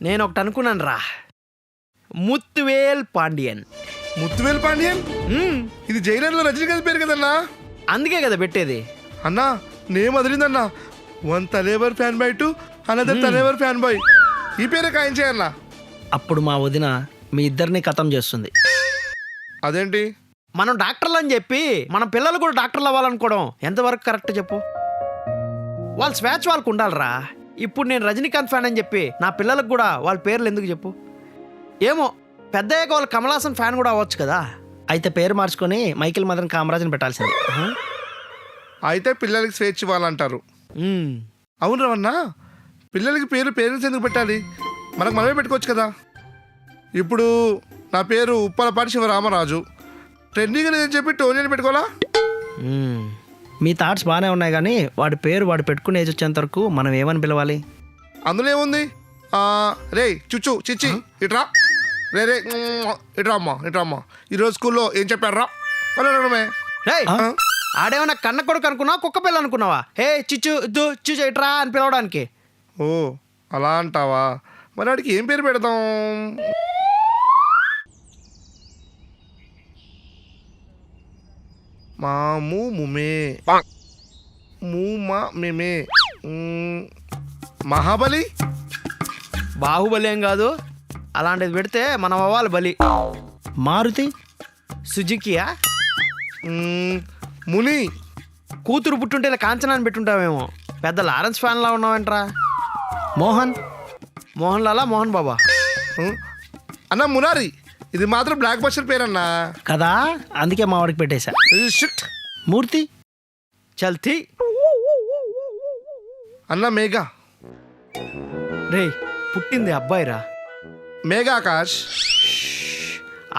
నేను ఒకటి అనుకున్నాను రా, ముత్తువేల్ పాండియన్. ముత్తువేల్ పాండియన్? ఇది జైలర్లో రజనీకాంత్ పేరు కదన్నా. అందుకే కదా పెట్టేది. అన్నా నేమ్ వదిలిందన్నా. One Thalaivar fan boy to another Thalaivar fan boy. ఈ పేరే ఖాయం చేయన్నా. అప్పుడు మా వదిన మీ ఇద్దరిని ఖతం చేస్తుంది. అదేంటి? మనం డాక్టర్లు అని చెప్పి మన పిల్లలు కూడా డాక్టర్లు అవ్వాలనుకోవడం ఎంతవరకు కరెక్ట్ చెప్పు? వాళ్ళ స్వేచ్ఛ వాళ్ళకు ఉండాలిరా. ఇప్పుడు నేను రజనీకాంత్ ఫ్యాన్ అని చెప్పి నా పిల్లలకు కూడా వాళ్ళ పేర్లు ఎందుకు చెప్పు? ఏమో పెద్దయ్యాక వాళ్ళు కమల్ హాసన్ ఫ్యాన్ కూడా అవ్వచ్చు కదా. అయితే పేరు మార్చుకొని మైకేల్ మదన్ కామరాజ్ని పెట్టాల్సింది. అయితే పిల్లలకి స్వేచ్ఛ ఇవ్వాలంటారు. అవును రవన్నా, పిల్లలకి పేరు పేరెంట్స్ ఎందుకు పెట్టాలి? మనకు మనమే పెట్టుకోవచ్చు కదా. ఇప్పుడు నా పేరు ఉప్పలపాటి శివరామరాజు, ట్రెండింగ్ అని చెప్పి టోనీ అని పెట్టుకోవాలా? మీ థాట్స్ బాగానే ఉన్నాయి కానీ వాడి పేరు వాడు పెట్టుకునే ఏజ్ వచ్చేంత వరకు మనం ఏమని పిలవాలి? అందులో ఏముంది? రే చుచ్చు చిచ్చి ఇట్రా, రే రే ఇట్రా అమ్మా ఈరోజు స్కూల్లో ఏం చెప్పారు రా అనడమే. ఆడేమన్నా కన్న కొడుకు అనుకున్నావా, కుక్క పిల్ల అనుకున్నావా? హే చిచ్చు చిచ్చు ఇట్రా అని పిలవడానికి. ఓ అలా అంటావా? మరి వాడికి ఏం పేరు పెడతాం? మాము ముమే మూమా మేమే మహాబలి. బాహుబలి ఏం కాదు, అలాంటిది పెడితే మనం అవ్వాలి బలి. మారుతి, సుజుకియా, ముని. కూతురు పుట్టుంటే ఇలా కాంచనాన్ని పెట్టుంటావేమో. పెద్ద లారెన్స్ ఫ్యాన్లా ఉన్నావేంట్రా? మోహన్ లాలా, మోహన్ బాబా. అన్నా మురారి. ఇది మాత్రం బ్లాక్ బస్టర్ పేరన్నా కదా, అందుకే మా వాడికి పెట్టేశా. మూర్తి, చల్తి. అన్నా మేఘా. రే పుట్టింది అబ్బాయిరా. మేఘా ఆకాష్.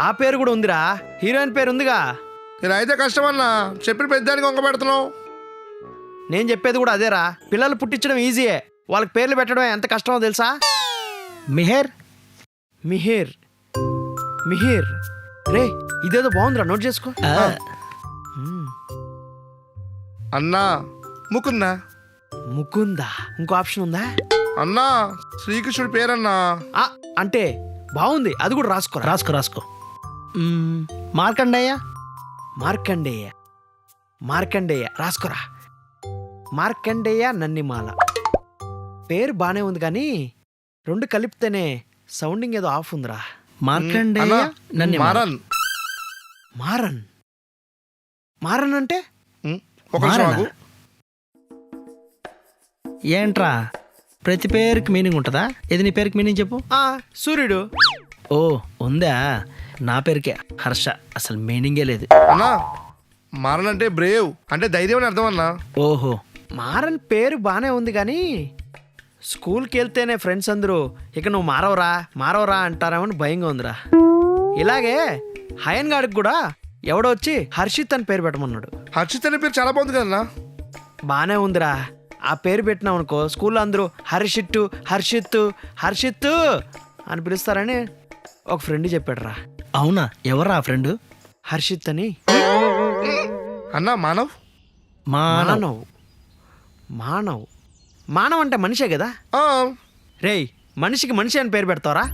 ఆ పేరు కూడా ఉందిరా, హీరోయిన్ పేరు ఉందిగా. ఇలా అయితే కష్టమన్నా, చెప్పిన పెద్దానికి వంక పెడుతున్నావు. నేను చెప్పేది కూడా అదేరా. పిల్లలు పుట్టించడం ఈజీయే, వాళ్ళకి పేర్లు పెట్టడం ఎంత కష్టమో తెలుసా? మిహిర్, మిహిర్, మిహిర్. రే ఇదేదో బాగుందిరా, నోట్ చేసుకో. అన్నా ముకుందా. ముకుందా, ఇంకో ఆప్షన్ ఉందా? అన్నా శ్రీకృష్ణుడి పేరన్నా. అంటే బాగుంది, అది కూడా రాసుకో. రాసుకో. మార్కండేయ, మార్కండేయ, మార్కండేయ రాసుకోరా. మార్కండేయ నన్నిమాల. పేరు బానే ఉంది కానీ రెండు కలిపితేనే సౌండింగ్ ఏదో ఆఫ్ ఉందిరా. మార్కండేయ మారన్. మారన్, మారన్ అంటే ఏంట్రా? ప్రతి పేరుకి మీనింగ్ ఉంటుందా? ఇది నీ పేరుకి మీనింగ్ చెప్పు. సూర్యుడు. ఓ ఉందా? నా పేరుకే హర్ష, అసలు మీనింగే లేదు. అన్నా మారన్ అంటే బ్రేవ్, అంటే ధైర్యం అని అర్థం అన్నా. ఓహో, మారన్ పేరు బానే ఉంది కానీ స్కూల్కి వెళ్తేనే ఫ్రెండ్స్ అందరూ ఇక నువ్వు మారవరా అంటారేమని భయంగా ఉందిరా. ఇలాగే హయన్ గాడికి కూడా ఎవడో వచ్చి హర్షిత్ అని పేరు పెట్టమన్నాడు. హర్షిత్ అనే పేరు చాలా బాగుంది కదన్నా. బానే ఉందిరా. ఆ పేరు పెట్టినావు అనుకో, స్కూల్లో అందరూ హర్షిత్ అని పిలుస్తారని ఒక ఫ్రెండ్ చెప్పాడు రా. అవునా? ఎవరా ఆ ఫ్రెండ్? హర్షిత్ అని. అన్నా మానవ్. మానవ్ అంటే మనిషే కదా. రేయ్ మనిషికి మనిషి అని పేరు పెడతావరా?